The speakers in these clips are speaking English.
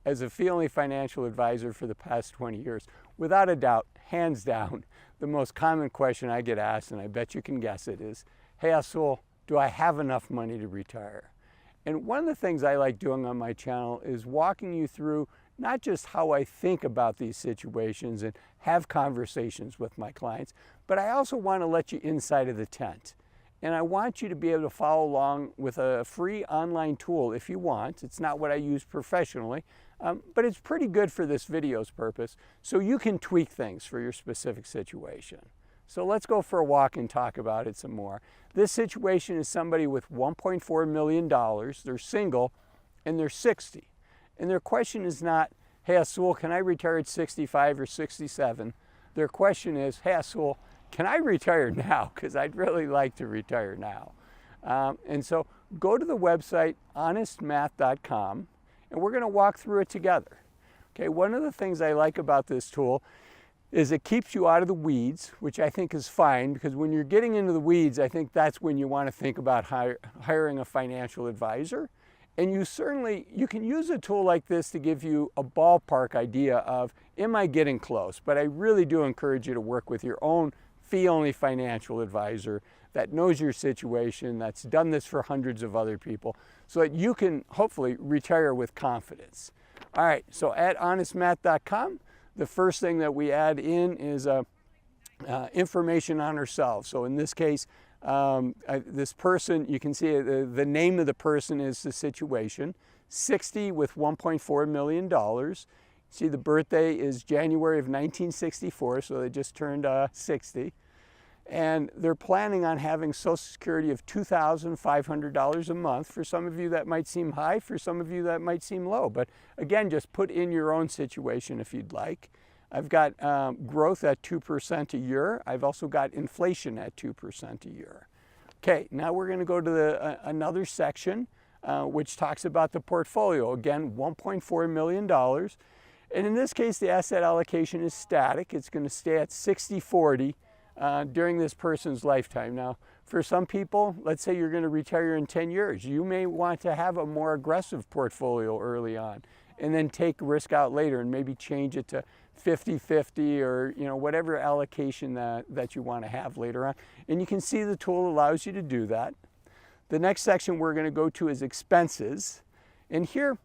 as a fee-only financial advisor for the past 20 years, without a doubt, hands down, the most common question I get asked, and I bet you can guess it, is, hey Azul, do I have enough money to retire? And one of the things I like doing on my channel is walking you through not just how I think about these situations and have conversations with my clients, but I also want to let you inside of the tent. And I want you to be able to follow along with a free online tool if you want. It's not what I use professionally, but it's pretty good for this video's purpose, so you can tweak things for your specific situation. So let's go for a walk and talk about it some more. This situation is somebody with $1.4 million, they're single, and they're 60. And their question is not, hey Azul, can I retire at 65 or 67? Their question is, hey Azul, can I retire now? Because I'd really like to retire now. And so go to the website honestmath.com and we're going to walk through it together. Okay, one of the things I like about this tool is it keeps you out of the weeds, which I think is fine, because when you're getting into the weeds, I think that's when you want to think about hiring a financial advisor. And you can use a tool like this to give you a ballpark idea of, am I getting close? But I really do encourage you to work with your own fee-only financial advisor that knows your situation, that's done this for hundreds of other people, so that you can hopefully retire with confidence. All right, so at honestmath.com, the first thing that we add in is information on ourselves. So in this case, this person, you can see the name of the person is the situation, 60 with $1.4 million. See, the birthday is January of 1964, so they just turned 60. And they're planning on having Social Security of $2,500 a month. For some of you that might seem high, for some of you that might seem low. But again, just put in your own situation if you'd like. I've got growth at 2% a year. I've also got inflation at 2% a year. Okay, now we're going to go to another section which talks about the portfolio. Again, $1.4 million. And in this case, the asset allocation is static. It's going to stay at 60-40 during this person's lifetime. Now, for some people, let's say you're going to retire in 10 years. You may want to have a more aggressive portfolio early on and then take risk out later and maybe change it to 50-50 or whatever allocation that you want to have later on. And you can see the tool allows you to do that. The next section we're going to go to is expenses. And here,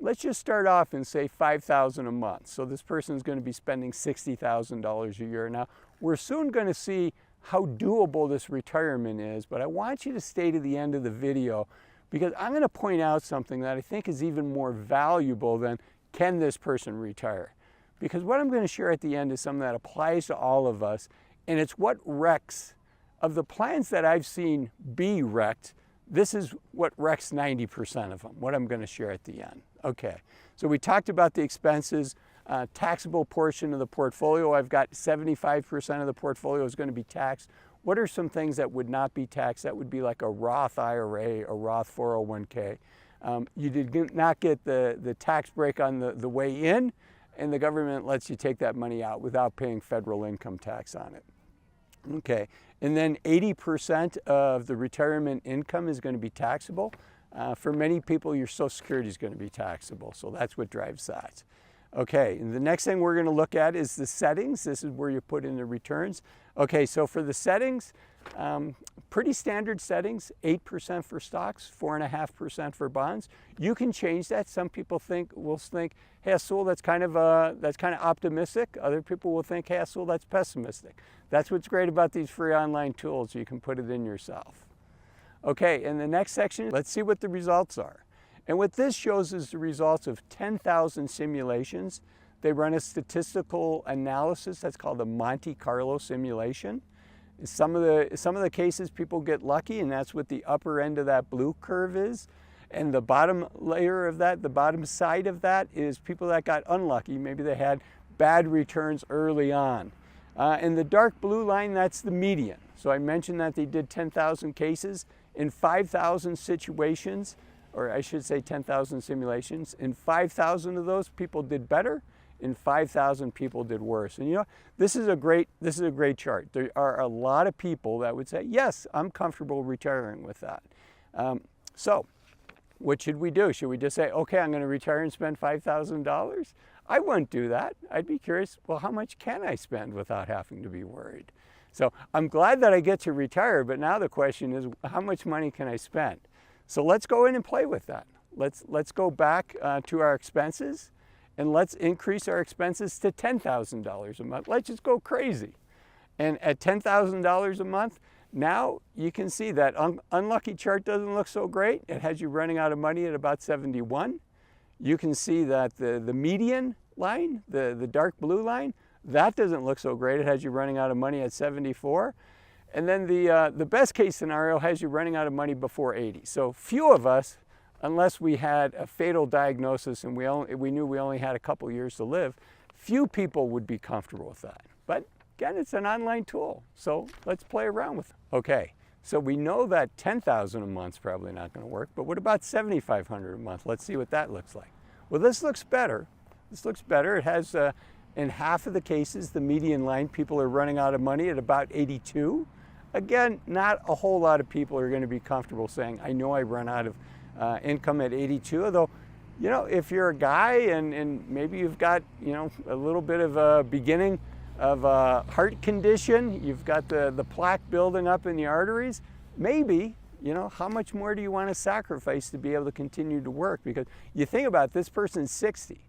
let's just start off and say $5,000 a month. So this person is going to be spending $60,000 a year. Now, we're soon going to see how doable this retirement is, but I want you to stay to the end of the video because I'm going to point out something that I think is even more valuable than can this person retire? Because what I'm going to share at the end is something that applies to all of us, and it's what wrecks, of the plans that I've seen be wrecked, this is what wrecks 90% of them, what I'm going to share at the end. Okay, so we talked about the expenses, taxable portion of the portfolio. I've got 75% of the portfolio is going to be taxed. What are some things that would not be taxed? That would be like a Roth IRA, a Roth 401k. You did not get the tax break on the way in, and the government lets you take that money out without paying federal income tax on it. Okay, and then 80% of the retirement income is going to be taxable. For many people, your Social Security is going to be taxable, so that's what drives that. Okay, and the next thing we're going to look at is the settings. This is where you put in the returns. Okay, so for the settings, pretty standard settings, 8% for stocks, 4.5% for bonds. You can change that. Some people will think, hey, Azul, that's kind of optimistic. Other people will think, hey, Azul, that's pessimistic. That's what's great about these free online tools. You can put it in yourself. Okay, in the next section, let's see what the results are. And what this shows is the results of 10,000 simulations. They run a statistical analysis that's called a Monte Carlo simulation. Some of the cases people get lucky, and that's what the upper end of that blue curve is. And the bottom layer of that, the bottom side of that, is people that got unlucky. Maybe they had bad returns early on. And the dark blue line, that's the median. So I mentioned that they did 10,000 cases in 5,000 situations, or I should say 10,000 simulations. In 5,000 of those, people did better. In 5,000, people did worse. And this is a great chart. There are a lot of people that would say, yes, I'm comfortable retiring with that. So what should we do? Should we just say, okay, I'm going to retire and spend $5,000? I wouldn't do that. I'd be curious, well, how much can I spend without having to be worried? So I'm glad that I get to retire, but now the question is, how much money can I spend? So let's go in and play with that. Let's go back to our expenses, and let's increase our expenses to $10,000 a month. Let's just go crazy. And at $10,000 a month, now you can see that unlucky chart doesn't look so great. It has you running out of money at about 71. You can see that the median line, the dark blue line, that doesn't look so great. It has you running out of money at 74. And then the best case scenario has you running out of money before 80. So few of us, unless we had a fatal diagnosis and we knew we only had a couple years to live, few people would be comfortable with that. But again, it's an online tool, so let's play around with it. Okay, so we know that $10,000 a month is probably not going to work, but what about $7,500 a month? Let's see what that looks like. Well, this looks better. This looks better. It has, in half of the cases, the median line, people are running out of money at about 82. Again, not a whole lot of people are going to be comfortable saying, I know I run out of income at 82, although, you know, if you're a guy and maybe you've got, you know, a little bit of a beginning of a heart condition, you've got the plaque building up in the arteries, maybe, you know, how much more do you want to sacrifice to be able to continue to work? Because you think about it, this person's 60.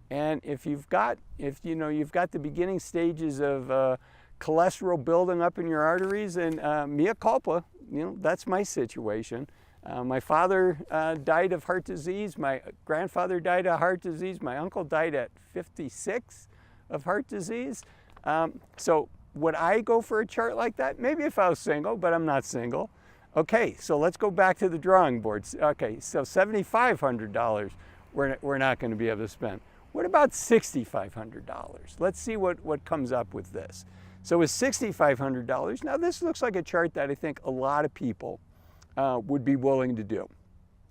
And if you've got the beginning stages of cholesterol building up in your arteries, and mea culpa, you know, that's my situation. My father died of heart disease. My grandfather died of heart disease. My uncle died at 56 of heart disease. So would I go for a chart like that? Maybe if I was single, but I'm not single. Okay, so let's go back to the drawing boards. Okay, so $7,500 we're not going to be able to spend. What about $6,500? Let's see what comes up with this. So with $6,500, now this looks like a chart that I think a lot of people would be willing to do.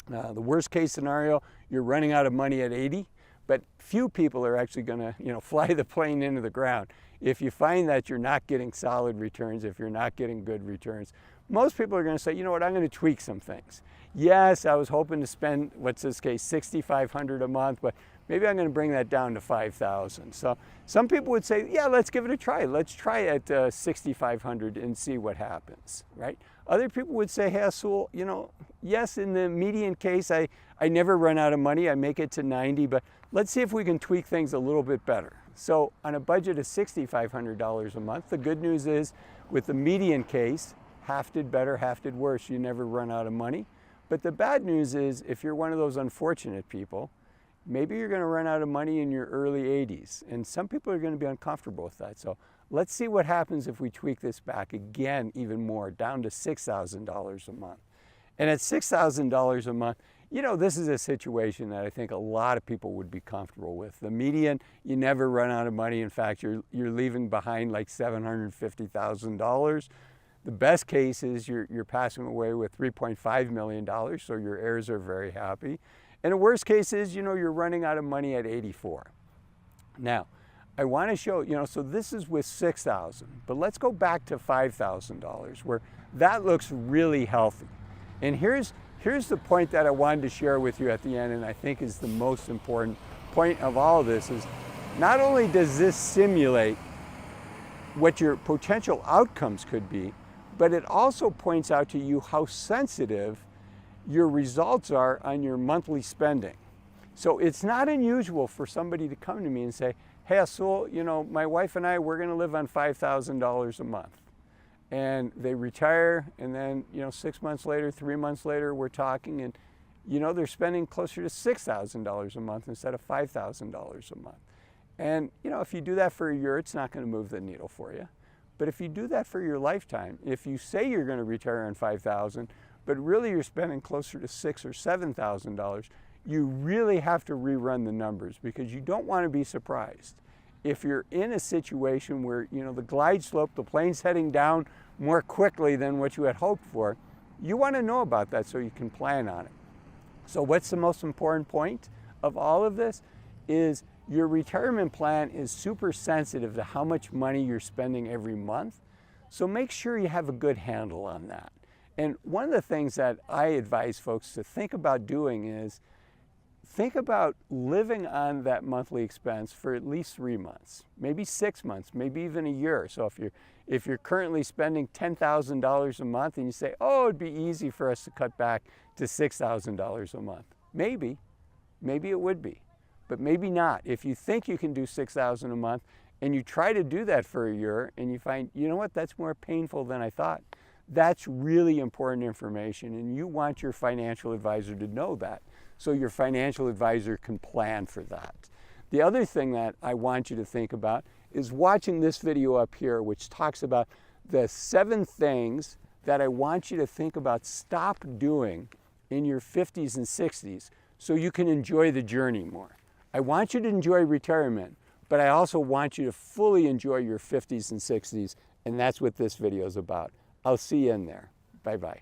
The worst case scenario, you're running out of money at 80, but few people are actually going to, you know, fly the plane into the ground. If you find that you're not getting solid returns, if you're not getting good returns, most people are going to say, you know what, I'm going to tweak some things. Yes, I was hoping to spend, what's this case, $6,500 a month, but maybe I'm going to bring that down to $5,000. So some people would say, yeah, let's give it a try. Let's try at $6,500 and see what happens, right? Other people would say, hey, Azul, you know, yes, in the median case, I never run out of money. I make it to 90, but let's see if we can tweak things a little bit better. So on a budget of $6,500 a month, the good news is with the median case, half did better, half did worse. You never run out of money. But the bad news is if you're one of those unfortunate people, maybe you're going to run out of money in your early 80s. And some people are going to be uncomfortable with that. So let's see what happens if we tweak this back again even more, down to $6,000 a month. And at $6,000 a month, you know, this is a situation that I think a lot of people would be comfortable with. The median, you never run out of money. In fact, you're leaving behind like $750,000. The best case is you're passing away with $3.5 million, so your heirs are very happy. And the worst case is, you know, you're running out of money at 84. Now, I want to show, you know, so this is with $6,000, but let's go back to $5,000 where that looks really healthy. And here's the point that I wanted to share with you at the end, and I think is the most important point of all of this is not only does this simulate what your potential outcomes could be, but it also points out to you how sensitive your results are on your monthly spending. So it's not unusual for somebody to come to me and say, hey, Azul, you know, my wife and I, we're going to live on $5,000 a month. And they retire, and then, you know, 6 months later, 3 months later, we're talking, and, you know, they're spending closer to $6,000 a month instead of $5,000 a month. And, you know, if you do that for a year, it's not going to move the needle for you. But if you do that for your lifetime, if you say you're going to retire on $5,000, but really you're spending closer to $6,000 or $7,000, you really have to rerun the numbers, because you don't want to be surprised. If you're in a situation where, you know, the glide slope, the plane's heading down more quickly than what you had hoped for, you want to know about that so you can plan on it. So what's the most important point of all of this is your retirement plan is super sensitive to how much money you're spending every month. So make sure you have a good handle on that. And one of the things that I advise folks to think about doing is think about living on that monthly expense for at least 3 months, maybe 6 months, maybe even a year. So if you're currently spending $10,000 a month and you say, oh, it'd be easy for us to cut back to $6,000 a month. Maybe it would be, but maybe not. If you think you can do $6,000 a month and you try to do that for a year and you find, you know what, that's more painful than I thought. That's really important information, and you want your financial advisor to know that, so your financial advisor can plan for that. The other thing that I want you to think about is watching this video up here, which talks about the 7 things that I want you to think about stop doing in your 50s and 60s so you can enjoy the journey more. I want you to enjoy retirement, but I also want you to fully enjoy your 50s and 60s, and that's what this video is about. I'll see you in there. Bye-bye.